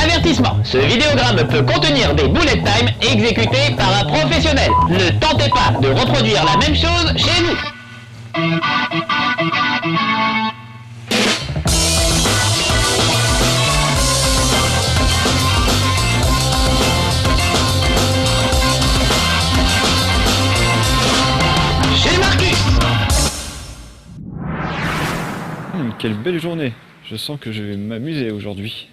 Avertissement, ce vidéogramme peut contenir des bullet time exécutés par un professionnel. Ne tentez pas de reproduire la même chose chez vous. Chez Marcus. Quelle belle journée. Je sens que je vais m'amuser aujourd'hui.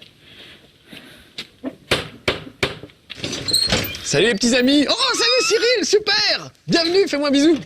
Salut les petits amis. Oh, salut Cyril, super. Bienvenue, fais-moi un bisou.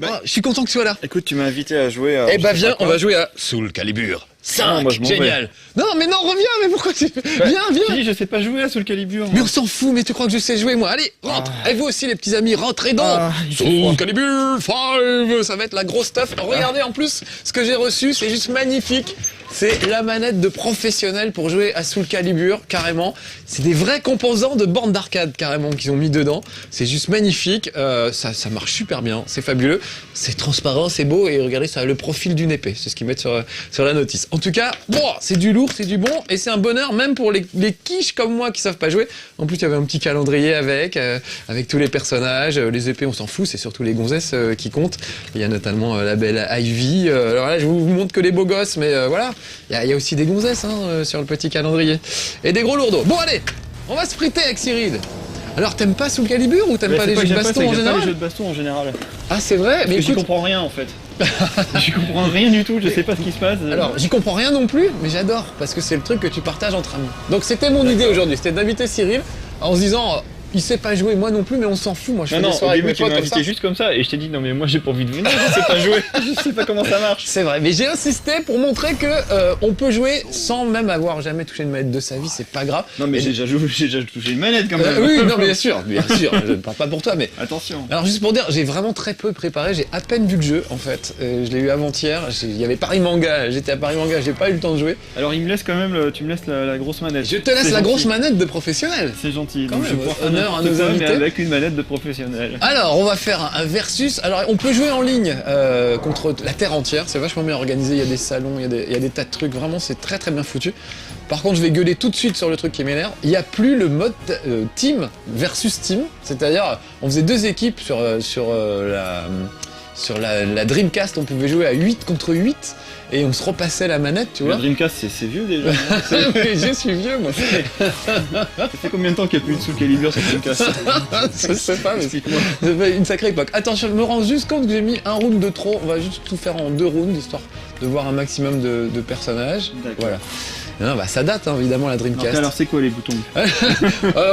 Oh, je suis content que tu sois là. Écoute, tu m'as invité à jouer à... Eh bah viens, on va jouer à Soul Calibur 5. moi, je m'en Génial. Non mais non, reviens, mais pourquoi tu... Viens. Je dis, je sais pas jouer à Soul Calibur. Mais on s'en fout, mais tu crois que je sais jouer moi? Allez, rentre. Et vous aussi les petits amis, rentrez dans Soul Calibur 5. Ça va être la grosse stuff. Regardez en plus, ce que j'ai reçu, c'est juste magnifique. C'est la manette de professionnel pour jouer à Soul Calibur, carrément. C'est des vrais composants de bornes d'arcade, carrément, qu'ils ont mis dedans. C'est juste magnifique. Ça marche super bien. C'est fabuleux. C'est transparent, c'est beau. Et regardez, ça a le profil d'une épée. C'est ce qu'ils mettent sur la notice. En tout cas, bon, c'est du lourd, c'est du bon. Et c'est un bonheur, même pour les quiches comme moi qui savent pas jouer. En plus, il y avait un petit calendrier avec tous les personnages. Les épées, on s'en fout. C'est surtout les gonzesses qui comptent. Il y a notamment la belle Ivy. Alors là, je vous montre que les beaux gosses, mais voilà. Il y a aussi des gonzesses sur le petit calendrier. Et des gros lourdeaux. Bon allez, on va spriter avec Cyril. Alors t'aimes pas Soul Calibur ou t'aimes pas les jeux de baston en général? Les jeux de baston en général. Ah c'est vrai, mais écoute... j'y comprends rien en fait. J'y comprends rien du tout, je sais pas ce qui se passe. Alors j'y comprends rien non plus, mais j'adore parce que c'est le truc que tu partages entre amis. Donc c'était mon idée aujourd'hui, c'était d'inviter Cyril en se disant... Il sait pas jouer, moi non plus, mais on s'en fout. Moi, je fais des soirées avec mes potes comme ça. Juste comme ça, et je t'ai dit non mais moi j'ai pas envie de venir, je sais pas jouer, je sais pas comment ça marche. C'est vrai, mais j'ai insisté pour montrer que on peut jouer sans même avoir jamais touché une manette de sa vie, c'est pas grave. Non mais j'ai déjà touché une manette quand même. Oui, non mais bien sûr, je ne parle pas pour toi, mais attention. Alors juste pour dire, j'ai vraiment très peu préparé, j'ai à peine vu le jeu en fait. Je l'ai eu avant-hier, il y avait Paris Manga, j'étais à Paris Manga, j'ai pas eu le temps de jouer. Alors il me laisse quand même, tu me laisses la grosse manette. Je te laisse la grosse manette de professionnel. C'est gentil. Quand même, honneur à nos invités. Avec une manette de professionnel. Alors, on va faire un versus. Alors, on peut jouer en ligne contre la Terre entière. C'est vachement bien organisé. Il y a des salons, il y a des tas de trucs. Vraiment, c'est très très bien foutu. Par contre, je vais gueuler tout de suite sur le truc qui m'énerve. Il n'y a plus le mode team versus team. C'est-à-dire, on faisait deux équipes sur la Dreamcast. On pouvait jouer à 8 contre 8. Et on se repassait la manette, tu vois. La Dreamcast, c'est vieux déjà. Mais je suis vieux, moi. Ça fait combien de temps qu'il n'y a plus de Soul Calibur sur Dreamcast? Je sais pas, mais explique-moi. Ça fait une sacrée époque. Attention, je me rends juste compte que j'ai mis un round de trop. On va juste tout faire en 2 rounds, histoire de voir un maximum de personnages. Voilà. Non, bah ça date évidemment la Dreamcast. Alors c'est quoi les boutons?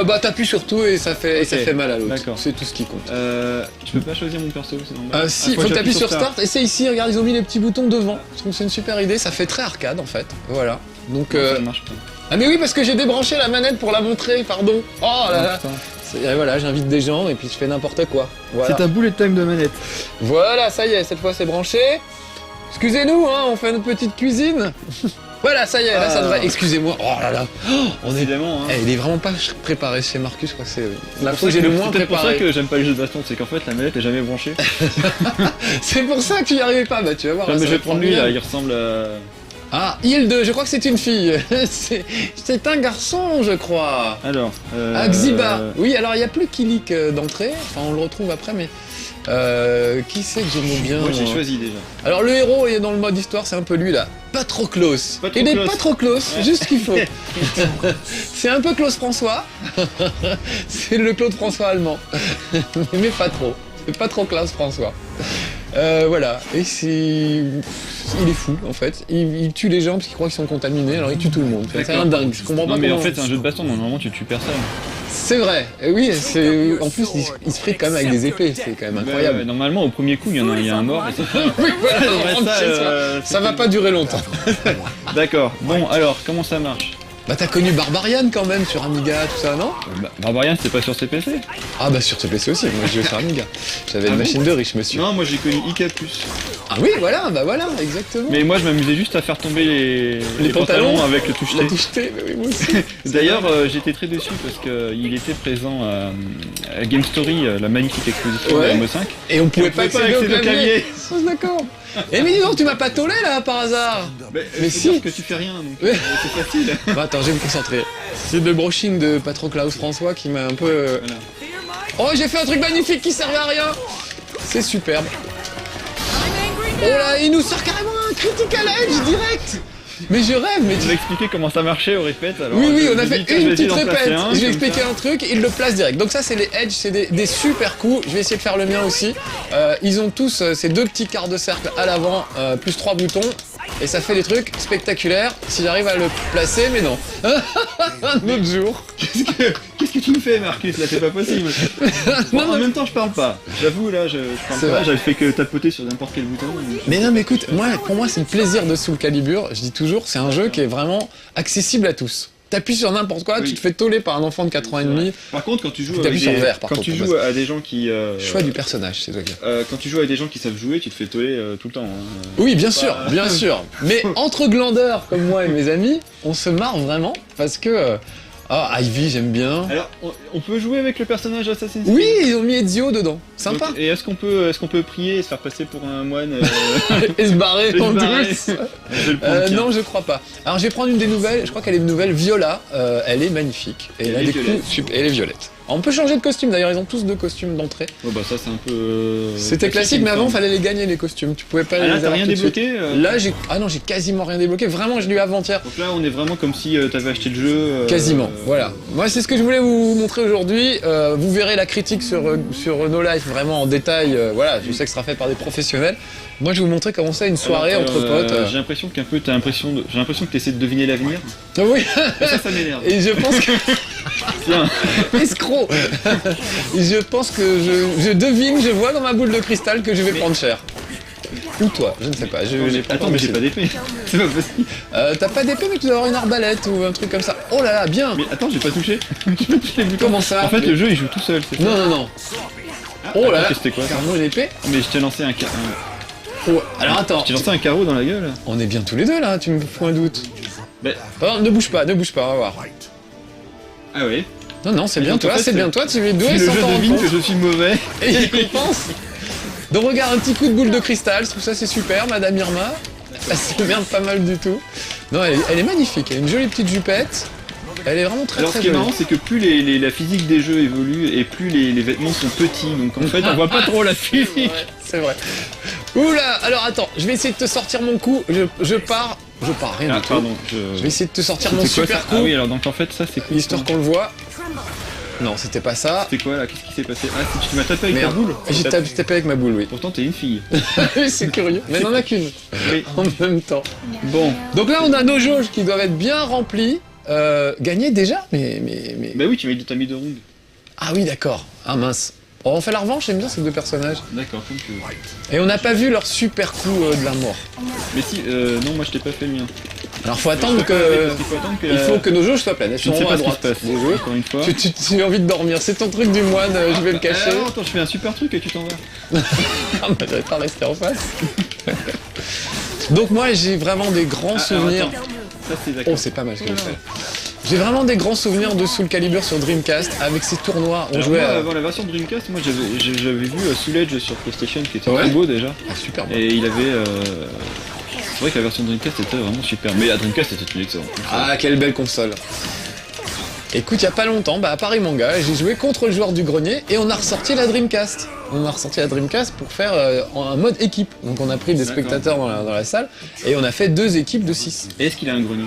Bah t'appuies sur tout et ça fait mal à l'autre. C'est tout ce qui compte. Je peux pas choisir mon perso, c'est normal. Si, faut que t'appuies sur Start. Et c'est ici, regarde, ils ont mis les petits boutons devant. Je trouve que c'est une super idée, ça fait très arcade en fait. Voilà. Donc ça marche pas. Ah mais oui, parce que j'ai débranché la manette pour la montrer, pardon. Oh là là. Et voilà, j'invite des gens et puis je fais n'importe quoi. Voilà. C'est un bullet time de manette. Voilà, ça y est, cette fois c'est branché. Excusez-nous, on fait notre petite cuisine. Voilà, ça y est, là ça devrait... Excusez-moi, oh là là, il est vraiment pas préparé chez Marcus, je crois que c'est la fois que j'ai le moins préparé. C'est pour ça que j'aime pas les jeux de baston, c'est qu'en fait la manette est jamais branchée. C'est pour ça que tu y arrivais pas, bah tu vas voir. Mais je vais prendre lui là, il ressemble à... Ah, Hilde, je crois que c'est une fille. C'est un garçon, je crois. Alors, Xiba. Oui, alors il n'y a plus Kilik d'entrée, enfin on le retrouve après, mais... qui c'est que j'aime bien? Moi j'ai choisi déjà. Alors le héros est dans le mode histoire, c'est un peu lui là. Patroclos. Il est Patroclos, juste ce qu'il faut. C'est un peu Claude François. C'est le Claude François allemand. Mais pas trop. C'est pas trop Claude François. Voilà. Et il est fou en fait. Il tue les gens parce qu'il croit qu'ils sont contaminés, alors il tue tout le monde. C'est un dingue. Je comprends pas. Non mais en fait c'est un jeu de baston, normalement tu tues personne. C'est vrai, oui, en plus il se frite quand même avec des épées, c'est quand même incroyable. Normalement au premier coup il y a un mort et c'est tout. Oui, voilà, ça va pas durer longtemps. D'accord, bon alors comment ça marche? Bah t'as connu Barbarian quand même sur Amiga, tout ça, non? Barbarian c'était pas sur CPC? Ah bah sur CPC aussi, moi j'ai joué sur Amiga. J'avais une machine de riche monsieur. Non, moi j'ai connu IK+. Ah oui, voilà, exactement. Mais moi je m'amusais juste à faire tomber les pantalons avec le touche-T. La touche-T, oui, moi aussi. D'ailleurs j'étais très déçu parce qu'il était présent à Game Story, la magnifique exposition de ME5. Et on pouvait pas accéder au clavier. D'accord. Eh mais dis donc, tu m'as pas tollé là par hasard? Mais si, que tu fais rien, donc c'est facile. Bah Attends, je vais me concentrer. C'est le brushing de Patroclus François qui m'a un peu... Voilà. Oh, j'ai fait un truc magnifique qui servait à rien. C'est superbe. Oh là, il nous sort carrément un critical edge direct. Mais je rêve, mais Tu vas expliquer comment ça marchait au répète alors. oui, je on a me fait dis, tiens, une je vais essayer petite d'en placer répète. un, Je vais comme expliquer ça. un truc, il le place direct. Donc ça, c'est les edge, c'est des super coups. Je vais essayer de faire le mien aussi. Ils ont tous ces deux petits quarts de cercle à l'avant, plus 3 boutons. Et ça fait des trucs spectaculaires si j'arrive à le placer, mais non. Un autre jour. Qu'est-ce que tu me fais, Marcus? Là, c'est pas possible. Bon, en même temps, je parle pas. J'avoue, là, je parle C'est pas. vrai. J'avais fait que tapoter sur n'importe quel bouton. Mais non, mais écoute, pour moi, c'est le plaisir de Soul Calibur. Je dis toujours, c'est un jeu qui est vraiment accessible à tous. T'appuies sur n'importe quoi, Oui. tu te fais toller par un enfant de 4 ans et demi. Par contre, quand tu joues T'appuies avec sur des... vert, par quand contre, tu au joues à des gens qui Choix du personnage, c'est toi qui... quand tu joues avec des gens qui savent jouer, tu te fais toller tout le temps. Hein. Oui, bien sûr, bien sûr. Mais entre glandeurs comme moi et mes amis, on se marre vraiment parce que... Ah, Ivy, j'aime bien. Alors, on peut jouer avec le personnage Assassin's Creed? Oui, ils ont mis Ezio dedans. Sympa. Donc, et est-ce qu'on peut prier et se faire passer pour un moine Et se barrer et se en barrer. douce. Je vais le prendre, tiens. Non, je crois pas. Alors, je vais prendre une des nouvelles. Je crois qu'elle est nouvelle, Viola. Elle est magnifique. Et elle a Elle est des violette. coups super. Elle est violette. On peut changer de costume d'ailleurs, ils ont tous deux costumes d'entrée. Oh bah ça c'est un peu... C'était classique, mais avant fallait les gagner les costumes. Tu pouvais pas Ah les là t'as avoir rien tout de suite. débloqué Là j'ai... Ah non, j'ai quasiment rien débloqué. Vraiment, je l'ai eu avant-hier. Donc là on est vraiment comme si t'avais acheté le jeu... Quasiment, voilà. Moi c'est ce que je voulais vous montrer aujourd'hui. Vous verrez la critique sur No Life vraiment en détail. Voilà, je sais que ce sera fait par des professionnels. Moi je vais vous montrer comment c'est une soirée Alors, entre potes. J'ai l'impression qu'un peu j'ai l'impression que t'essaies de deviner l'avenir. Ah oui. Et ça m'énerve. Et je pense que... Tiens. Escroc. Je pense que je devine, je vois dans ma boule de cristal que je vais prendre cher. Ou toi, je ne sais pas. Attends mais j'ai pas d'épée. C'est pas possible. T'as pas d'épée mais tu dois avoir une arbalète ou un truc comme ça. Oh là là, bien. Mais attends j'ai pas touché. J'ai pas touché les boutons. Comment ça? En fait le jeu il joue tout seul. C'est ça. Non, non, non. Ah, Oh là là. c'était quoi ça? Carrément l'épée. Mais je t'ai lancé un Oh, alors attends. Je t'ai lancé un carreau dans la gueule. On est bien tous les deux là, tu me fous un doute. Bah, Oh, ne bouge pas, on va voir. ah oui. Non, non, c'est Et bien donc, en toi, fait, c'est bien toi, tu es doué Le sans jeu t'en rendre devine compte. que je suis mauvais. Et il compense. Donc regarde, un petit coup de boule de cristal, je trouve ça c'est super, Madame Irma. Elle s'emmerde pas mal du tout. Non, elle est magnifique, elle a une jolie petite jupette. Elle est vraiment très Alors très ce qui est jolie. marrant c'est que plus la physique des jeux évolue et plus les vêtements sont petits donc en fait on voit pas trop la physique. Ouais, c'est vrai. Oula, alors attends, je vais essayer de te sortir mon coup. Je pars, rien Ah du tout. pardon, Je vais essayer de te sortir mon C'était quoi, super ça coup, Ah oui alors donc en fait ça c'est quoi histoire qu'on le voit. Non, c'était pas ça. C'était quoi là? Qu'est-ce qui s'est passé? Ah si tu m'as tapé avec ta Merde. boule. J'ai tapé avec ma boule, oui. Pourtant t'es une fille. Oui, c'est curieux. Mais il n'en a qu'une. Oui. En même temps. Bon. Donc là, on a nos jauges qui doivent être bien remplies. Gagner déjà mais... Bah oui tu t'as mis 2 rounds. Ah oui, d'accord. Ah mince. Oh, on fait la revanche, j'aime bien ces deux personnages. D'accord comme tu veux. Et on n'a pas vu leur super coup de la mort. Mais si non moi je t'ai pas fait le mien. Alors faut attendre que... Parce qu'il faut attendre que Il faut que nos jauges soient pleines. Elles Je ne sont sais en pas à ce qui se droite. passe. Des jeux. Encore une fois. Tu as envie de dormir. C'est ton truc du moine, je vais le cacher. Ah, attends je fais un super truc et tu t'en vas. Ah, bah, j'aurais pas resté en face. Donc moi, j'ai vraiment des grands souvenirs. attends. Ça c'est d'accord. Oh, c'est pas mal ce que je fais. J'ai vraiment des grands souvenirs de Soul Calibur sur Dreamcast avec ces tournois. On Alors jouait moi, à... avant la version Dreamcast, moi j'avais vu Soul Edge sur PlayStation qui était Ouais. très beau déjà. Ah, super bon. Et il avait. C'est vrai que la version Dreamcast était vraiment super. Mais la Dreamcast était une excellente console. Ah, quelle belle console. Écoute, il y a pas longtemps, à Paris Manga, j'ai joué contre le joueur du grenier et on a ressorti la Dreamcast. On a ressorti la Dreamcast pour faire un mode équipe. Donc on a pris des D'accord. spectateurs dans la salle et on a fait 2 équipes de 6. Et est-ce qu'il a un grenier?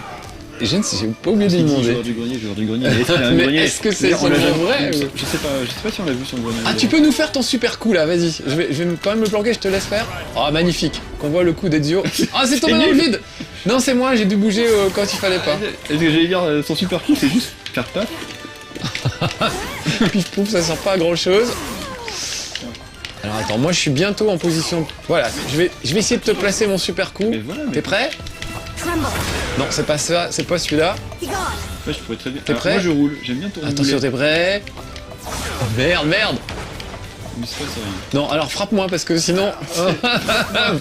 Et je ne sais, j'ai pas oublié de Il lui dit demander. joueur du grenier. Est-ce qu'il a un Mais grenier? est-ce que c'est On l'a vraiment jamais vrai, vu, ou- je sais pas si on l'a vu son grenier. Ah, tu peux nous faire ton super coup là, vas-y. Je vais quand même me planquer, je te laisse faire. Oh, magnifique. Qu'on voit le coup d'Ezio. Ah, c'est tombé dans le nul. vide. Non, c'est moi, j'ai dû bouger quand il fallait pas. Est-ce que j'allais dire son super coup c'est juste faire paf? Pif pouf, ça sert pas à grand chose. Alors attends, moi je suis bientôt en position. Voilà, je vais essayer de te placer mon super coup. Mais voilà, mais T'es prêt? Non, c'est pas ça, c'est pas celui-là. en fait, je pourrais très bien. T'es Alors, prêt? moi je roule, j'aime bien tourner. Attention, t'es prêt? Oh, merde. Mais c'est pas ça. Non, alors frappe-moi parce que sinon.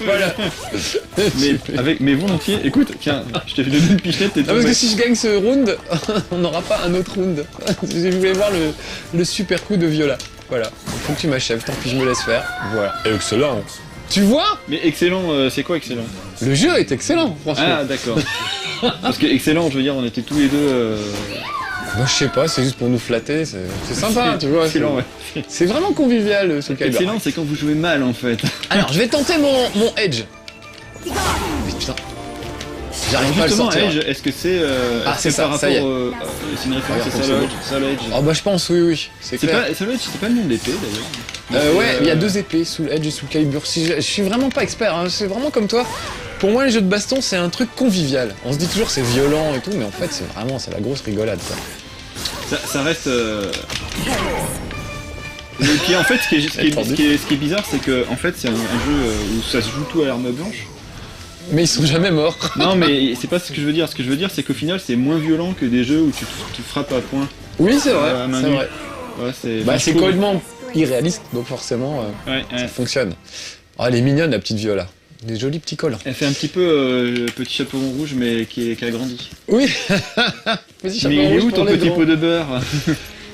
Voilà. Mais volontiers, écoute, tiens, je t'ai fait donner une pichenette et Ah, parce que si je gagne ce round, on n'aura pas un autre round. Je voulais voir le super coup de Viola. Voilà. Il faut que tu m'achèves, tant pis je me laisse faire. Voilà. Excellent. Tu vois? Mais excellent, c'est quoi excellent? Le jeu est excellent, franchement. Ah d'accord. Parce que excellent, je veux dire, on était tous les deux... Moi je sais pas, c'est juste pour nous flatter, c'est sympa, tu vois. Excellent, ouais. C'est vraiment convivial ce Calibur. Excellent, c'est quand vous jouez mal en fait. Alors je vais tenter mon Edge. Mais putain. J'arrive pas à le Justement, sortir. Edge, est-ce que c'est c'est ça, par ça y est. rapport c'est une référence à Regarde, Solo Edge? Oh bah je pense, oui, c'est C'est clair. pas Solo Edge, c'est pas le nom de l'épée d'ailleurs. Ouais, il y a 2 épées, sous le Edge et sous le Calibur. Je suis vraiment pas expert, hein, c'est vraiment comme toi. Pour moi, les jeux de baston, c'est un truc convivial. On se dit toujours c'est violent et tout, mais en fait, c'est la grosse rigolade, ça. Ça reste... Et puis en fait, ce qui est bizarre, c'est que en fait, c'est un jeu où ça se joue tout à l'arme blanche. Mais ils sont jamais morts. Non, mais c'est pas ce que je veux dire. Ce que je veux dire, c'est qu'au final, c'est moins violent que des jeux où tu frappes à point. Oui, c'est vrai, à main c'est nue. vrai. Ouais, Bah, c'est complètement irréaliste, donc forcément, Ouais, ça ouais. fonctionne. Oh, elle est mignonne, la petite Viola. Des jolis petits collants. Elle fait un petit peu petit chaperon rouge, mais qui a grandi. Oui. Petit chapeau Mais il est rouge où pour ton les petit grands. pot de beurre?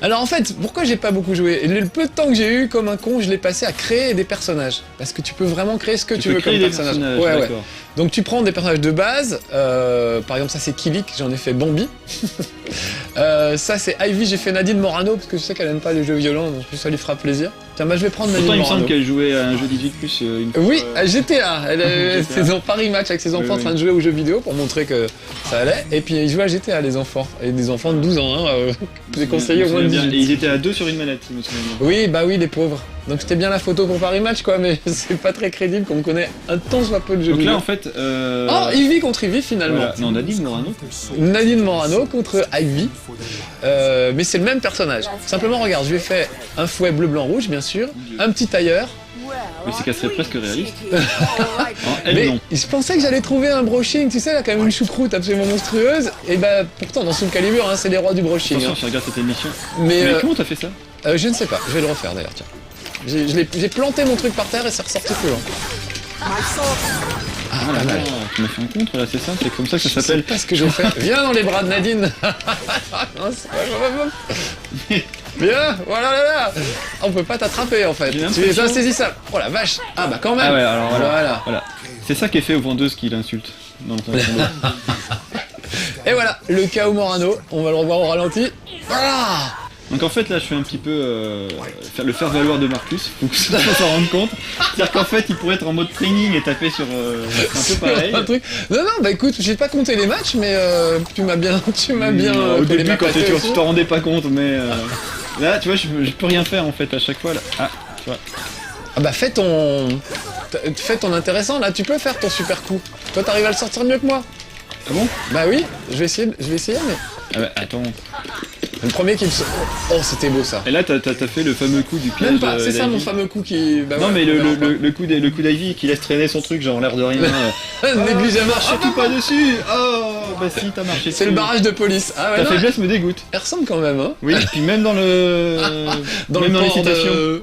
Alors en fait, pourquoi j'ai pas beaucoup joué? Le peu de temps que j'ai eu comme un con, je l'ai passé à créer des personnages. Parce que tu peux vraiment créer ce que tu peux veux créer comme des personnage. personnages, Ouais, ouais. d'accord. Donc tu prends des personnages de base, par exemple ça c'est Kilik, j'en ai fait Bambi. Ça c'est Ivy, j'ai fait Nadine Morano, parce que je sais qu'elle aime pas les jeux violents, donc ça lui fera plaisir. Tiens, bah je vais prendre Nadine Pourtant, il me Morano. semble qu'elle jouait à un jeu 18+, une fois. Oui, à GTA. Elle GTA. était en Paris Match avec ses enfants Oui, en train de jouer aux jeux vidéo pour montrer que ça allait. Et puis ils jouaient à GTA les enfants. Et des enfants de 12 ans, hein, j'ai conseillé au moins de Et 18. ils étaient à 2 sur une manette, je me souviens bien. Oui, bah oui, les pauvres. Donc c'était bien la photo pour Paris Match quoi, mais c'est pas très crédible qu'on connaît un tant soit peu de jeux Donc vidéo. là, en fait... Oh, Ivy contre Ivy finalement. voilà. Non, Nadine Morano. Nadine Morano contre Ivy. Mais c'est le même personnage. Simplement, regarde, je lui ai fait un fouet bleu, blanc, rouge, bien sûr, un petit tailleur. Mais c'est qu'elle serait presque réaliste. Non, elle, Mais non. je pensais que j'allais trouver un brushing, tu sais, là, quand même une choucroute absolument monstrueuse. Et bah, pourtant, dans Soul Calibur, hein, c'est les rois du brushing. Attention, Hein. si regarde cette émission. Mais Mais comment t'as fait ça? je ne sais pas, je vais le refaire d'ailleurs, tiens. J'ai planté mon truc par terre et c'est ressorti plus loin. Ah, pas mal. tu m'as fait un contre là, c'est ça? C'est comme ça que ça Je sais s'appelle? pas ce que j'ai fait. Viens dans les bras de Nadine. Non, c'est pas grave. Viens, voilà là. On peut pas t'attraper en fait. J'ai Tu es l'impression- insaisissable. Oh la vache. Ah bah quand même. Ah ouais, alors Voilà. voilà. C'est ça qui est fait aux vendeuses qui l'insultent. Dans le Et voilà, le KO Morano. On va le revoir au ralenti. Voilà. Donc en fait là je fais un petit peu le faire valoir de Marcus, faut que ça s'en rende compte. C'est-à-dire qu'en fait il pourrait être en mode training et taper sur un peu pareil. Un truc. Non, bah écoute, j'ai pas compté les matchs, mais tu m'as bien. Au collé début ma quand pâtée aussi. tu t'en rendais pas compte mais là tu vois je peux rien faire en fait à chaque fois là. Ah tu vois. Ah bah fais ton intéressant là, tu peux faire ton super coup. Toi t'arrives à le sortir mieux que moi. Ah bon? Bah oui, je vais essayer mais. Ah bah attends. Le premier qui me sort. Oh c'était beau ça. Et là t'as fait le fameux coup du piège. Même pas, c'est ça d'Ivy. mon fameux coup qui. Bah, Non ouais, mais on verra le coup d'Ivy qui laisse traîner son truc genre l'air de rien. pas. Négligemment. Marche tout pas dessus. Oh bah si t'as marché. C'est le dessus. barrage de police. Ah ouais, Ta non, faiblesse me dégoûte. elle ressemble quand même, hein. Oui, et puis même dans le même dans les port de- citations.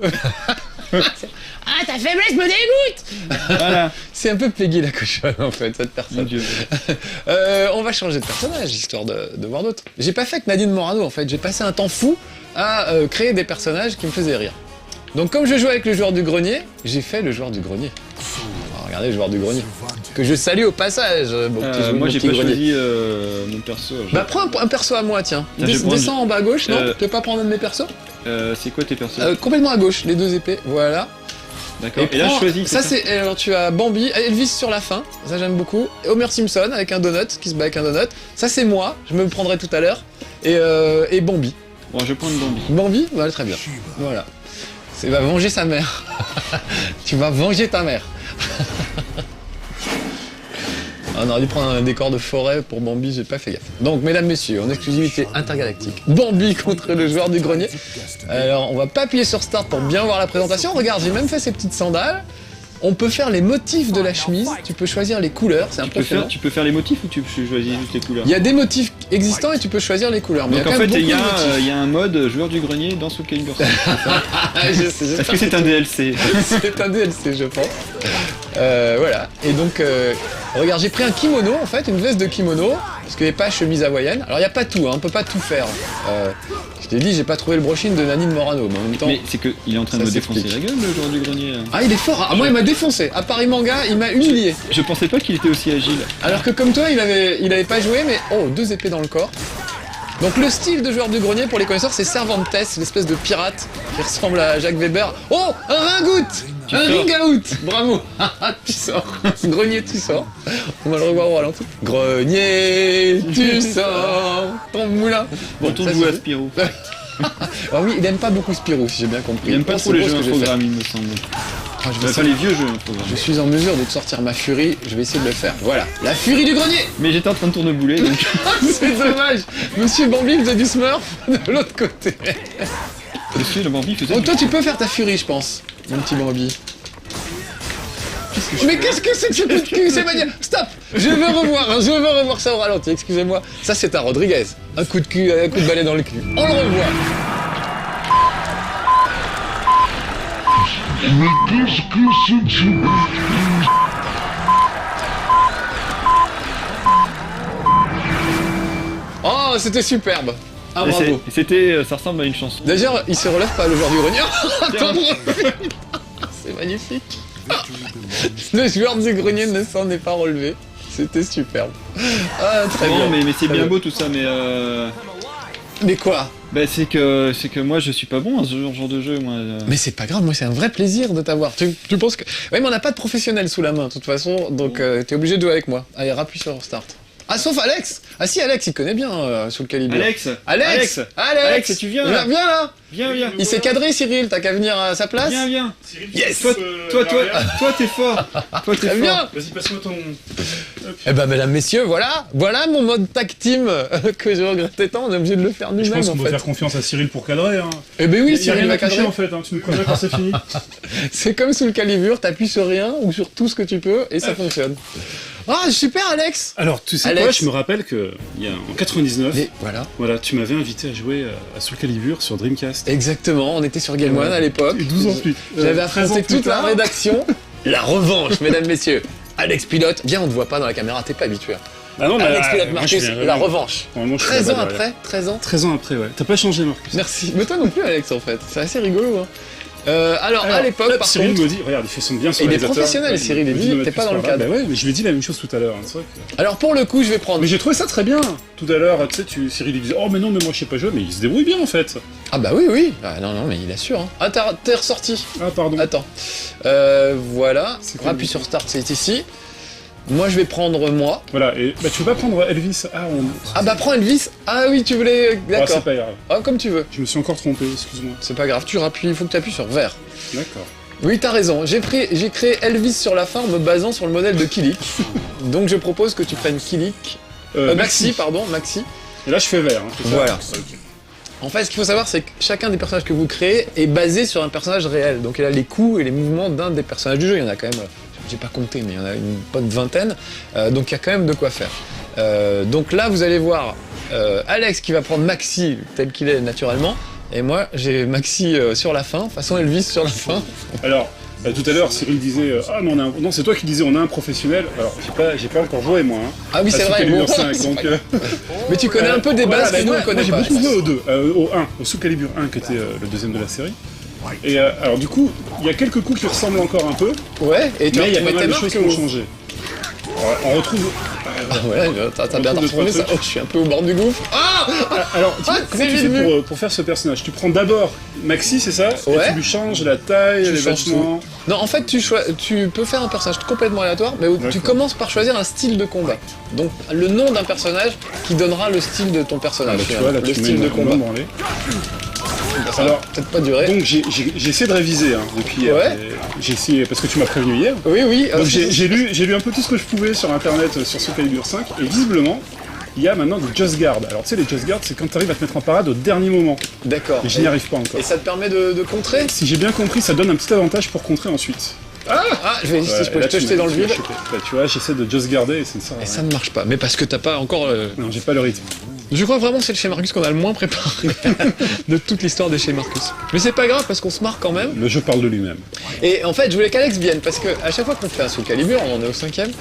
Ah ta faiblesse me dégoûte. Voilà. C'est un peu Peggy la cochonne en fait, cette Mon personne. dieu. On va changer de personnage histoire de voir d'autres. J'ai pas fait que Nadine Morano en fait, j'ai passé un temps fou à créer des personnages qui me faisaient rire. Donc comme je joue avec le joueur du grenier, j'ai fait le joueur du grenier. Alors, regardez le joueur du grenier. Que je salue au passage, mon petit, Moi mon j'ai petit pas grenier. choisi mon perso. Bah prends un perso à moi tiens. Tiens, je vais prendre- Descends en bas à gauche, non Euh, Tu veux pas prendre un de mes persos C'est quoi tes persos? Complètement à gauche, les deux épées, voilà. D'accord. Et là je prends- choisis. Ça c'est. Alors tu as Bambi, Elvis sur la fin, ça j'aime beaucoup. Et Homer Simpson avec un donut, qui se bat avec un donut. Ça c'est moi, je me le prendrai tout à l'heure. Et Bambi. Bon, je vais prendre Bambi. Bambi, voilà, très bien. Voilà. C'est va venger sa mère. Tu vas venger ta mère. On aurait dû prendre un décor de forêt pour Bambi, j'ai pas fait gaffe. Donc, mesdames, messieurs, en exclusivité intergalactique, Bambi contre le joueur du grenier. Alors, on va pas appuyer sur Start pour bien voir la présentation. Regarde, j'ai même fait ces petites sandales. On peut faire les motifs de la chemise, tu peux choisir les couleurs, c'est impressionnant. Tu peux faire les motifs ou tu choisis juste les couleurs? Il y a des motifs existants et tu peux choisir les couleurs. Mais Donc il y a en quand même fait il y, beaucoup de motifs. il y a un mode joueur du grenier dans Soul Calibur 5. Est-ce que c'est un DLC? C'est un DLC, je pense. Voilà. Et donc, regarde, j'ai pris un kimono, en fait, une veste de kimono. parce qu'il n'y a pas chemise hawaïenne. Alors il n'y a pas tout, hein, on peut pas tout faire. Je t'ai dit, j'ai pas trouvé le brushing de Nanine Morano, mais en même temps... Mais c'est qu'il est en train de Ça me défoncer s'explique. la gueule, le joueur du grenier. Là. Ah, il est fort, ah, moi il m'a défoncé. À Paris Manga, il m'a humilié. Je pensais pas qu'il était aussi agile. Alors que comme toi, il avait pas joué, mais oh, 2 épées dans le corps. Donc le style de joueur du grenier, pour les connaisseurs, c'est Cervantes, l'espèce de pirate qui ressemble à Jacques Weber. Oh, un ringout, un sors. ring-out. Bravo, tu sors. Grenier, tu sors. On va le revoir au ralenti. Grenier, tu sors. Ton moulin. Retourne ça jouer à suffit. Spirou. Ah oui, il aime pas beaucoup Spirou, si j'ai bien compris. Il aime pas Oh, trop c'est les beau jeux ce que j'ai fait. infogrammes, il me semble. Ah, je vais Enfin, les vieux jeux infogrammes. Je suis en mesure de te sortir ma furie, je vais essayer de le faire. Voilà, la furie du grenier. Mais j'étais en train de tournebouler, donc... C'est dommage. Monsieur Bambi faisait du smurf de l'autre côté. Monsieur le Bambi faisait... Donc toi tu peux faire ta furie, je pense, mon petit Bambi. Mais qu'est-ce que c'est que ce coup de cul? C'est manière. Stop. Je veux revoir ça au ralenti, excusez-moi. Ça c'est un Rodriguez. Un coup de cul, un coup de balai dans le cul. On le revoit. Oh, c'était superbe. Ah, bravo. Ça ressemble à une chanson. D'ailleurs, il se relève pas le joueur du grenier. Attends, c'est magnifique. Le joueur du grenier ne s'en est pas relevé. C'était superbe. Ah, très bien. Non, mais c'est Très bien beau tout ça, mais Mais quoi? bah c'est que moi je suis pas bon à ce genre de jeu, moi. Mais c'est pas grave, moi c'est un vrai plaisir de t'avoir. Tu penses que... Ouais, mais on n'a pas de professionnel sous la main, de toute façon, donc t'es obligé de jouer avec moi. Allez, rappuie sur Start. Ah, sauf Alex. Ah si, Alex, il connaît bien sous le calibre. Alex, tu viens là. Viens là. Viens. Il s'est cadré, Cyril, t'as qu'à venir à sa place. Viens. Yes. Toi, t'es fort. Toi, t'es Très fort. bien. Vas-y, passe-moi ton... Eh ben, mesdames, messieurs, voilà mon mode tag team que je regrettais tant, on est obligé de le faire Je nous-mêmes pense en qu'on doit fait. faire confiance à Cyril pour cadrer. Hein. Eh ben oui, Y a Cyril rien va à toucher cadrer. en fait, hein. Tu nous connais quand c'est fini. C'est comme sous le calibre, t'appuies sur rien ou sur tout ce que tu peux et ça fonctionne. Ah, super Alex. Alors, tu sais Alex. quoi, je me rappelle que en 99, Mais voilà. voilà, tu m'avais invité à jouer à Soul Calibur sur Dreamcast. Exactement, on était sur Game One à l'époque. Et 12 ans plus. J'avais 13 ans affronté plus toute la tard. rédaction. La revanche, mesdames, messieurs. Alex Pilote, viens, on te voit pas dans la caméra, t'es pas habitué. Ah non, mais Alex Pilote moi, je Marcus, viens- la revanche. Normalement, je suis 13 ans là-bas derrière. après, 13 ans. 13 ans après, ouais. T'as pas changé, Marcus. Merci. Mais toi non plus, Alex, en fait. C'est assez rigolo. Hein. Alors, à l'époque, par Cyril contre. me dit, regarde, il fait son bien sur Il est réalisateur. professionnel, Ouais, Cyril, il me dit, de me t'es mettre pas plus dans le par là. cadre. Bah ouais, mais je lui ai dit la même chose tout à l'heure. Hein, c'est vrai que- Alors, pour le coup, je vais prendre. Mais j'ai trouvé ça très bien. Tout à l'heure, tu sais, Cyril il disait, oh mais non, mais moi je sais pas jouer, mais il se débrouille bien en fait. Ah, bah oui. Ah, non, mais il assure. Hein. Ah, t'es ressorti. Ah pardon. Attends. Voilà. C'est quoi, Rappuie sur Start, c'est ici. Moi, je vais prendre moi. Voilà, et bah tu veux pas prendre Elvis? Ah, Ah, bah prends Elvis. Ah oui, tu voulais. Ah, D'accord. c'est pas grave. Ah, comme tu veux. Je me suis encore trompé, excuse-moi. C'est pas grave, tu rappuies, il faut que tu appuies sur vert. D'accord. Oui, t'as raison. J'ai créé Elvis sur la fin en me basant sur le modèle de Kilik. Donc je propose que tu prennes Kilik. Maxi, pardon, Maxi. Et là je fais vert. Hein, c'est ça. Voilà. Ok. En fait, ce qu'il faut savoir, c'est que chacun des personnages que vous créez est basé sur un personnage réel. Donc il a les coups et les mouvements d'un des personnages du jeu. Il y en a quand même, j'ai pas compté, mais il y en a une bonne vingtaine. Donc il y a quand même de quoi faire. Donc là, vous allez voir Alex qui va prendre Maxi tel qu'il est naturellement. Et moi, j'ai Maxi sur la fin, façon Elvis sur la fin. Alors, bah, tout à l'heure, Cyril disait, ah non, non c'est toi qui disais on a un professionnel. Alors, j'ai pas encore joué moi. Hein, Ah oui, c'est à Soul vrai. Calibur bon, 5, c'est donc, vrai. Mais tu connais un peu des bases que nous on connaît j'ai pas. beaucoup joué au 2, au 1, au Soul Calibur 1 qui était le deuxième de la série. Et alors du coup, il y a quelques coups qui ressemblent encore un peu, Ouais, et tu mais il y a retrouvé pas tes mal de marques choses qui ont ou... changé. Alors, on retrouve... Ah ouais, t'as bien retrouve retrouvé deux, ça. trois Oh, je suis un peu au bord du gouffre. Ah Alors, Ah, comment c'est tu vite vu. fais pour faire ce personnage? Tu prends d'abord Maxi, c'est ça? Ouais. Et tu lui changes la taille, Tu les changes vêtements... Non, en fait, tu peux faire un personnage complètement aléatoire, mais où tu D'accord. commences par choisir un style de combat. Donc, le nom d'un personnage qui donnera le style de ton Ah, personnage. bah, tu vois, là, le tu mets style de une combat. bombe dans les- Ça va Alors, peut-être pas durer. Donc j'ai essayé de réviser hein, depuis hier. Ouais. J'ai essayé, parce que tu m'as prévenu hier. Oui. Donc j'ai lu un peu tout ce que je pouvais sur internet sur Soul Calibur 5 et visiblement il y a maintenant des Just Guard. Alors tu sais les Just Guard c'est quand tu arrives à te mettre en parade au dernier moment. D'accord. Et je n'y arrive pas encore. Et ça te permet de contrer. Si j'ai bien compris ça donne un petit avantage pour contrer ensuite. Ah, je vais, si Ouais, je peux là, te tu jeter dans le m'as vide. chopé. Bah, tu vois j'essaie de Just Garder et ça ne sert à Et rien. ça ne marche pas, mais parce que t'as pas encore... Non j'ai pas le rythme. Je crois vraiment que c'est le chez Marcus qu'on a le moins préparé de toute l'histoire des chez Marcus. Mais c'est pas grave parce qu'on se marre quand même. Le jeu parle de lui-même. Et en fait, je voulais qu'Alex vienne parce que à chaque fois qu'on fait un Soul Calibur, on en est au 5ème,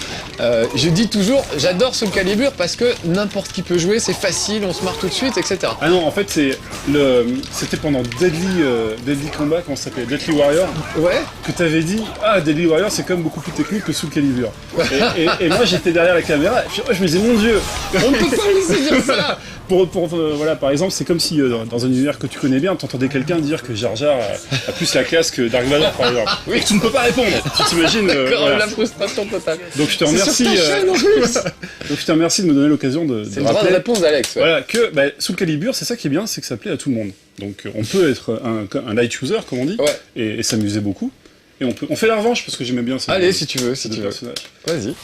je dis toujours, j'adore Soul Calibur parce que n'importe qui peut jouer, c'est facile, on se marre tout de suite, etc. Ah non, en fait, c'était pendant Deadly Combat, comment ça s'appelait, Deadly Warrior, Ouais. que t'avais dit, ah, Deadly Warrior, c'est quand même beaucoup plus technique que Soul Calibur. Et moi, j'étais derrière la caméra, et puis, je me disais, mon Dieu, On ne peut pas laisser dire ça. Voilà, par exemple, c'est comme si dans un univers que tu connais bien, t'entendais quelqu'un dire que Jar Jar a plus la classe que Dark Vador, par exemple. Oui. Et que tu ne peux pas répondre. Tu t'imagines. D'accord, Voilà. la frustration totale. Donc je te C'est remercie. sur ta chaîne, en plus. Donc je te remercie de me donner l'occasion de C'est le droit de rappeler. réponse d'Alex. Ouais. Voilà, que Soul Calibur, c'est ça qui est bien, c'est que ça plaît à tout le monde. Donc on peut être un light user, comme on dit, Ouais. et s'amuser beaucoup. Et on fait la revanche parce que j'aimais bien ça. Allez, si tu veux, si tu veux. Personnages. Vas-y.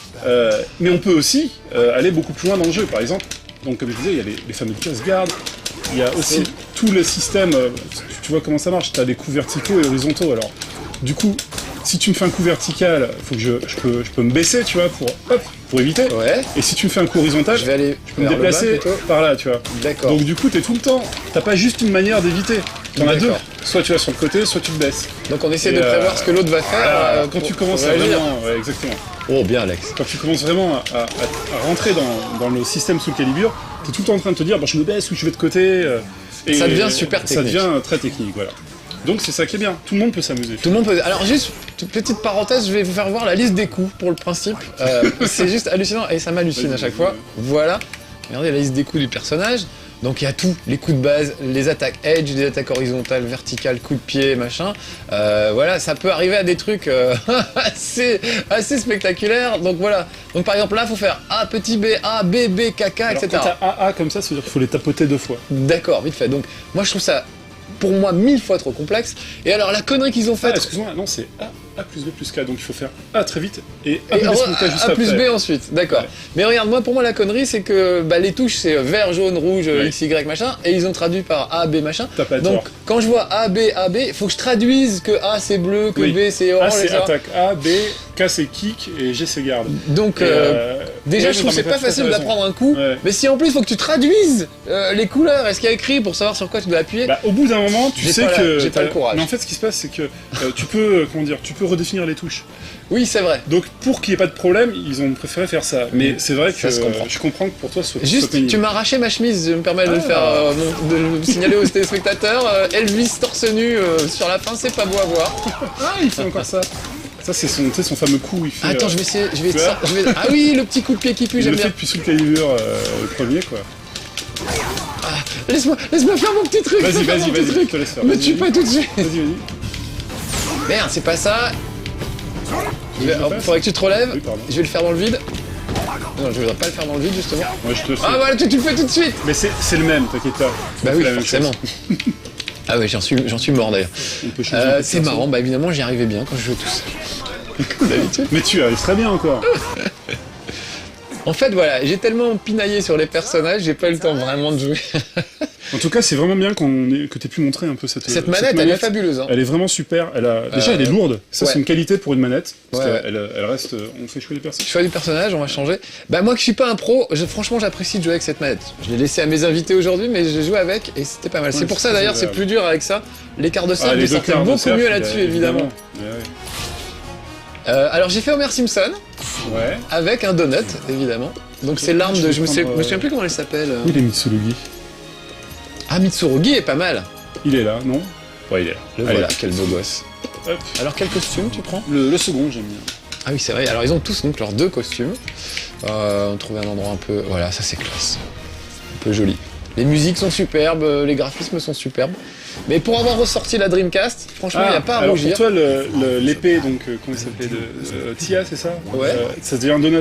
Mais on peut aussi aller beaucoup plus loin dans le jeu, par exemple. Donc comme je disais, il y a les fameux Just Guard, il y a aussi tout le système, tu vois comment ça marche, tu as des coups verticaux et horizontaux. Alors du coup, si tu me fais un coup vertical, faut que je peux me baisser, tu vois, pour éviter. Ouais. Et si tu me fais un coup horizontal, Je vais aller je peux me déplacer par là, tu vois. D'accord. Donc du coup, t'es tout le temps, t'as pas juste une manière d'éviter, t'en as deux. D'accord. Soit tu vas sur le côté, soit tu te baisses. Donc on essaie Et, de prévoir ce que l'autre va faire. Quand pour- tu commences pour à réagir. vraiment, ouais, exactement. Oh, bien, Alex. Quand tu commences vraiment à rentrer dans le système Soul Calibur, t'es tout le temps en train de te dire, je me baisse ou je vais de côté. Et Ça devient super Ça technique. devient très technique, voilà. Donc c'est ça qui est bien, tout le monde peut s'amuser. Tout le monde peut. Alors, juste, petite parenthèse, je vais vous faire voir la liste des coups pour le principe. C'est juste hallucinant et ça m'hallucine à chaque fois. Voilà. Regardez la liste des coups du personnage. Donc il y a tout, les coups de base, les attaques edge, les attaques horizontales, verticales, coups de pied, machin. Voilà, ça peut arriver à des trucs assez spectaculaires. Donc voilà. Donc par exemple là, il faut faire A, petit b, A, B, B, KK, Alors, etc. quand t'as AA comme ça, ça veut dire qu'il faut les tapoter 2 fois. D'accord, vite fait. Donc moi je trouve ça, pour moi, 1000 fois trop complexe. Et alors la connerie qu'ils ont Ah, faite... excuse-moi, non, c'est A plus B plus K, donc il faut faire A très vite et A Et plus B plus K juste A plus après. B ensuite, d'accord. Ouais. Mais regarde, moi pour moi la connerie c'est que les touches c'est vert, jaune, rouge, Ouais. X, Y machin, et ils ont traduit par A, B machin. T'as pas Donc tort. quand je vois A, B, faut que je traduise que A c'est bleu, que Oui. B c'est A orange, c'est etc. attaque A, B, K c'est kick et G c'est garde. Donc Et, déjà ouais, je trouve que c'est non, mais pas t'as tout à facile fait d'apprendre un coup, Ouais. mais si en plus faut que tu traduises les couleurs et ce qu'il y a écrit pour savoir sur quoi tu dois appuyer. Bah, au bout d'un moment, tu J'ai sais pas que j'ai pas le courage. Mais en fait, ce qui se passe, c'est que tu peux, tu peux redéfinir les touches. Oui c'est vrai. Donc, pour qu'il n'y ait pas de problème, ils ont préféré faire ça. Mais c'est vrai que Ça se comprend. je comprends que pour toi, ce soit Juste, pénible. tu m'as arraché ma chemise, je me permets de le faire, de le signaler aux téléspectateurs. Elvis torse nu sur la fin, c'est pas beau à voir. Ah, il fait encore ça. Ça, c'est son, tu sais, son fameux coup. Il fait, Attends, je vais essayer, tu vois Ah oui, le petit coup de pied qui pue, il j'aime le fait bien. depuis Soul Calibur, le premier, quoi. Laisse-moi faire mon petit truc. Vas-y, laisse-moi faire mon petit je truc. te laisse faire. Me Vas-y, tue pas tout de suite. Vas-y. Merde, c'est pas ça. Je passe Faudrait que tu te relèves. Oui, pardon. Je vais le faire dans le vide. Non, je voudrais pas le faire dans le vide, justement. Moi, je te le fais. Ah voilà, tu le fais tout de suite. Mais c'est le même, t'inquiète pas. Bah On oui, fait la même forcément. chose. Ah ouais, j'en suis mort d'ailleurs. On peut changer un peu de C'est perso. marrant, bah évidemment, j'y arrivais bien quand je jouais tout seul. Comme d'habitude. Mais tu arrives très bien encore. En fait, voilà, j'ai tellement pinaillé sur les personnages, j'ai pas eu le temps vraiment de jouer. En tout cas, c'est vraiment bien que t'aies pu montrer un peu cette Manette, elle est fabuleuse. Hein. Elle est vraiment super. Déjà, elle est lourde. Ça, ouais. c'est une qualité pour une manette. Parce Ouais, qu'elle reste. On fait choix des personnes. Choix du personnage, on va changer. Bah moi qui suis pas un pro, franchement j'apprécie de jouer avec cette manette. Je l'ai laissé à mes invités aujourd'hui, mais j'ai joué avec et c'était pas mal. C'est pour ça c'est d'ailleurs c'est agréable. plus dur avec ça. L'écart de cercle, les il deux sortait quarts de beaucoup cercle, mieux là-dessus évidemment. Ouais. Alors j'ai fait Homer Simpson Ouais. avec un donut évidemment. Donc c'est l'arme de. Je me souviens plus comment elle s'appelle. Il est Mitsurugi. Ah Mitsurugi est pas mal. Il est là, non? Ouais, il est là. Le Allez. voilà, quel beau gosse. Hop. Alors quel costume tu prends? Le second, j'aime bien. Ah oui c'est vrai, alors ils ont tous donc leurs 2 costumes. On trouvait un endroit un peu. Voilà, ça c'est classe. Un peu joli. Les musiques sont superbes, les graphismes sont superbes. Mais pour avoir ressorti la Dreamcast, franchement, il n'y a pas à alors rougir. pour toi, l'épée, donc, comment il s'appelait Tia, c'est ça? Ouais. Ça devient un donut.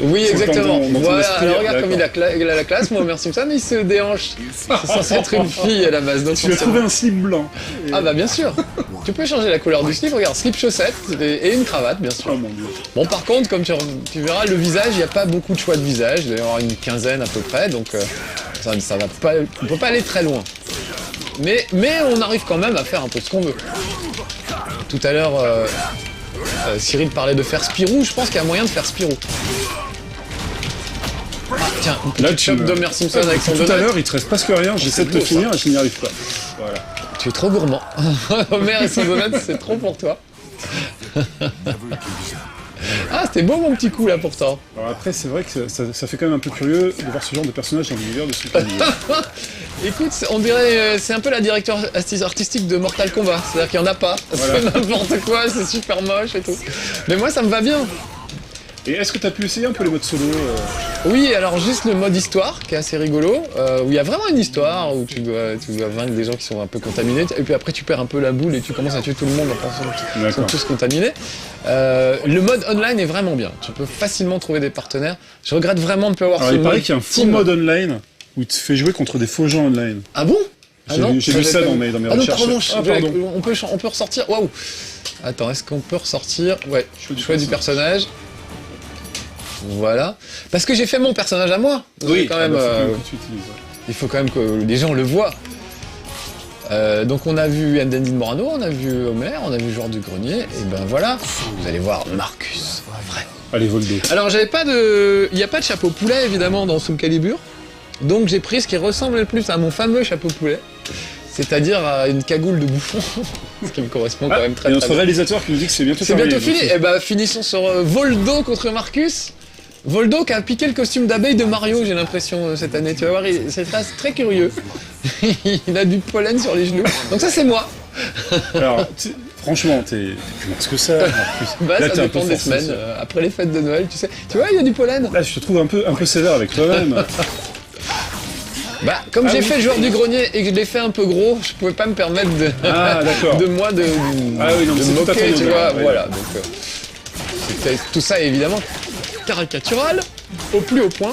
Oui, c'est exactement. dans ton Voilà, esprit, alors regarde comme d'accord. il a la classe, moi, Homer Simpson, il se déhanche. C'est censé être une fille à la base. Donc Tu as forcément- trouvé un slip blanc. Et- Ah bah bien sûr. Tu peux changer la couleur du slip, regarde, slip chaussette et une cravate, bien sûr. Oh mon dieu. Bon, par contre, comme tu verras, le visage, il n'y a pas beaucoup de choix de visage. Il doit y avoir une quinzaine à peu près, donc ça va pas, on peut pas aller très loin. Mais on arrive quand même à faire un peu ce qu'on veut. Tout à l'heure, Cyril parlait de faire Spirou, je pense qu'il y a moyen de faire Spirou. Ah, Tiens, une Là, petite chope d'Homer Simpson avec son Tout à donut. l'heure, il te reste presque rien. J'essaie de te beau, finir et je n'y arrive pas. Voilà. Tu es trop gourmand. Homer et son donut, c'est trop pour toi. Ah, c'était beau mon petit coup là pourtant. Alors après, c'est vrai que ça fait quand même un peu curieux de voir ce genre de personnage dans l'univers de Soul Calibur. Écoute, on dirait, c'est un peu la directeur artistique de Mortal Kombat. C'est-à-dire qu'il n'y en a pas. Voilà. C'est n'importe quoi, c'est super moche et tout. Mais moi, ça me va bien. Et est-ce que tu as pu essayer un peu les modes solo Oui, alors juste le mode histoire, qui est assez rigolo, où il y a vraiment une histoire, où tu dois vaincre des gens qui sont un peu contaminés, et puis après tu perds un peu la boule et tu commences à tuer tout le monde en pensant qu'ils sont tous contaminés. Le mode online est vraiment bien, tu peux facilement trouver des partenaires. Je regrette vraiment de ne pas avoir Alors, ce il paraît mode qu'il y a un faux team. mode online où il te fait jouer contre des faux gens online. Ah bon? Ah non, J'ai vu ça dans mes recherches. Pardon, Pardon. on peut ressortir. Waouh! Attends, est-ce qu'on peut ressortir? Ouais, choix du personnage. Voilà. Parce que j'ai fait mon personnage à moi. Oui, quand même. Il faut quand même que les gens le voient. Donc on a vu Andy Morano, on a vu Homer, on a vu Joueur du Grenier, et ben voilà, vous allez voir Marcus. Vrai. Allez, Voldo. Alors j'avais pas de. Il n'y a pas de chapeau poulet évidemment dans Soul Calibur. Donc j'ai pris ce qui ressemble le plus à mon fameux chapeau poulet. C'est-à-dire à une cagoule de bouffon. Ce qui me correspond quand même très Et bien. notre réalisateur qui nous dit que c'est bientôt C'est terminé. bientôt fini. Et bah finissons sur Voldo contre Marcus. Voldo qui a piqué le costume d'abeille de Mario, j'ai l'impression, cette année. Tu vas voir, c'est très curieux. Il a du pollen sur les genoux. Donc ça, c'est moi. Alors, franchement, t'es plus mince que ça. Marcus. Bah, Là, ça t'es un peu dépend des forcé, semaines. ça. Après les fêtes de Noël, tu sais. Tu vois, il y a du pollen. Là, je te trouve un peu sévère avec toi-même. Bah, comme j'ai fait le joueur du grenier et que je l'ai fait un peu gros, je pouvais pas me permettre de, Ah, d'accord. de moi de Ah oui, non, de c'est me tout à moquer, ton tu honneur, vois. ouais. Voilà. Donc, tout ça est évidemment caricatural au plus haut point.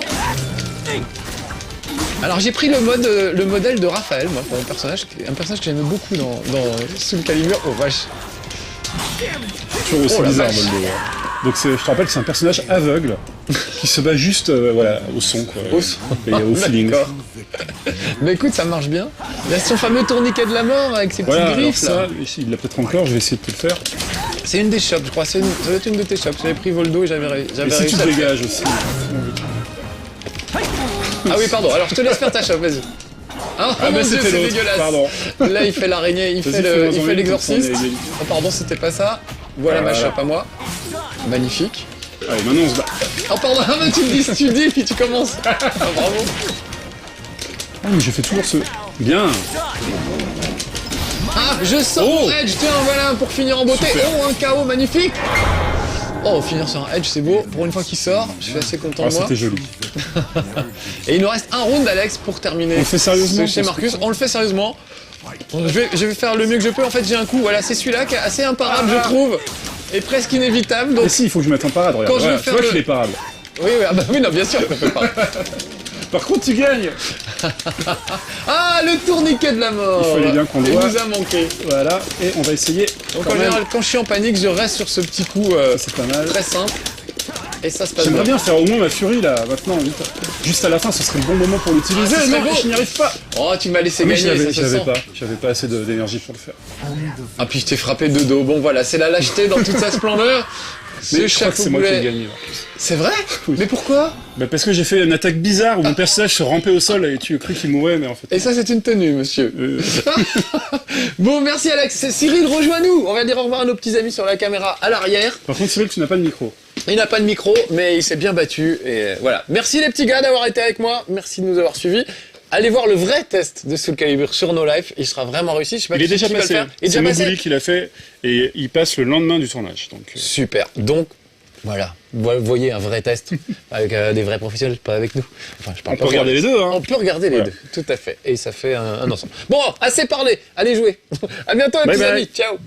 Alors j'ai pris le modèle de Raphaël, moi, pour mon personnage, un personnage que j'aimais beaucoup dans Soul Calibur. Oh vache. Toujours aussi Oh, la bizarre, vache. Voldo. Donc, je te rappelle que c'est un personnage aveugle qui se bat juste voilà, au son, quoi. Au son. Et au feeling. D'accord. Mais écoute, ça marche bien. Il y a son fameux tourniquet de la mort avec ses Voilà, petites alors griffes là. ça, il l'a peut-être encore, je vais essayer de te le faire. C'est une des shops, je crois. Ça doit être une de tes shops. J'avais pris Voldo et j'avais Et si réussi tu à te le faire. dégages aussi. Ah oui, pardon. Alors je te laisse faire ta shop, vas-y. Ah, Ah, mon bah Dieu, c'était c'est l'autre, dégueulasse. pardon. Là, il fait l'araignée, il Vas-y, fait fais-en une, l'exorciste. comme ça, on est égalité. Oh, pardon, c'était pas ça. Voilà ma Voilà. shop à moi. Magnifique. Allez, maintenant on se bat. Oh, pardon, ah, mais tu le dis, puis tu commences. Ah, bravo. Ah, mais j'ai fait toujours ce. Bien. Ah, je sors Oh. mon edge, tiens, voilà, pour finir en beauté. Super. Oh, un KO magnifique. Oh, finir sur un edge, c'est beau. Pour une fois qu'il sort, je suis assez content Ah, de moi. c'était joli. Et il nous reste un round, Alex, pour terminer. On le fait sérieusement, Chez Marcus, on le fait sérieusement. Je vais faire le mieux que je peux. En fait, j'ai un coup. Voilà, c'est celui-là qui est assez imparable, je trouve, et presque inévitable. Donc, Et si, il faut que je mette un parade, regarde. Quand je vais Voilà, faire tu vois le- qu'il est parade. oui, ah bah oui, non, bien sûr. qu'on peut pas. Par contre, tu gagnes. Ah, le tourniquet de la mort. Il fallait bien qu'on le Il voit. nous a manqué. Voilà, et on va essayer. Donc quand en même. général, quand je suis en panique, je reste sur ce petit coup C'est pas mal. très simple. Et ça se passe J'aimerais bien. bien faire au moins ma furie là, maintenant. Juste à la fin, ce serait le bon moment pour l'utiliser. Ah, ce serait non, beau. je n'y arrive pas. Oh, tu m'as laissé Mais gagner, ça se sent. j'avais pas assez d'énergie pour le faire. Ah, puis je t'ai frappé de dos. Bon, voilà, c'est la lâcheté dans toute sa splendeur. Mais Ce je crois que chapeau c'est moi qui ai boulet. gagné. Marcus. C'est vrai? Oui. Mais pourquoi? Bah parce que j'ai fait une attaque bizarre où mon personnage se rampait au sol et tu as cru qu'il mourait, mais en fait. Et ça, c'est une tenue, monsieur. Bon, merci Alex. C'est Cyril, rejoins-nous. On va dire au revoir à nos petits amis sur la caméra à l'arrière. Par contre, Cyril, tu n'as pas de micro. Il n'a pas de micro, mais il s'est bien battu. Et voilà. Merci les petits gars d'avoir été avec moi. Merci de nous avoir suivis. Allez voir le vrai test de Soul Calibur sur No Life. Il sera vraiment réussi. Je sais pas Il est qui déjà va le passé. faire. Il est C'est déjà passé. Mobouli qui l'a fait et il passe le lendemain du tournage. Donc, Super. Donc, voilà. Vous voyez un vrai test avec des vrais professionnels, pas avec nous. Enfin, je parle on pas peut regarder les deux. Hein. On peut regarder les Voilà. deux, tout à fait. Et ça fait un ensemble. Bon, assez parlé. Allez jouer. À bientôt les Bye petits bye. amis. Ciao.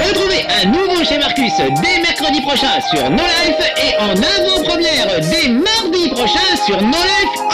Retrouvez un nouveau chez Marcus dès mercredi prochain sur No Life et en avant-première dès mardi prochain sur No Life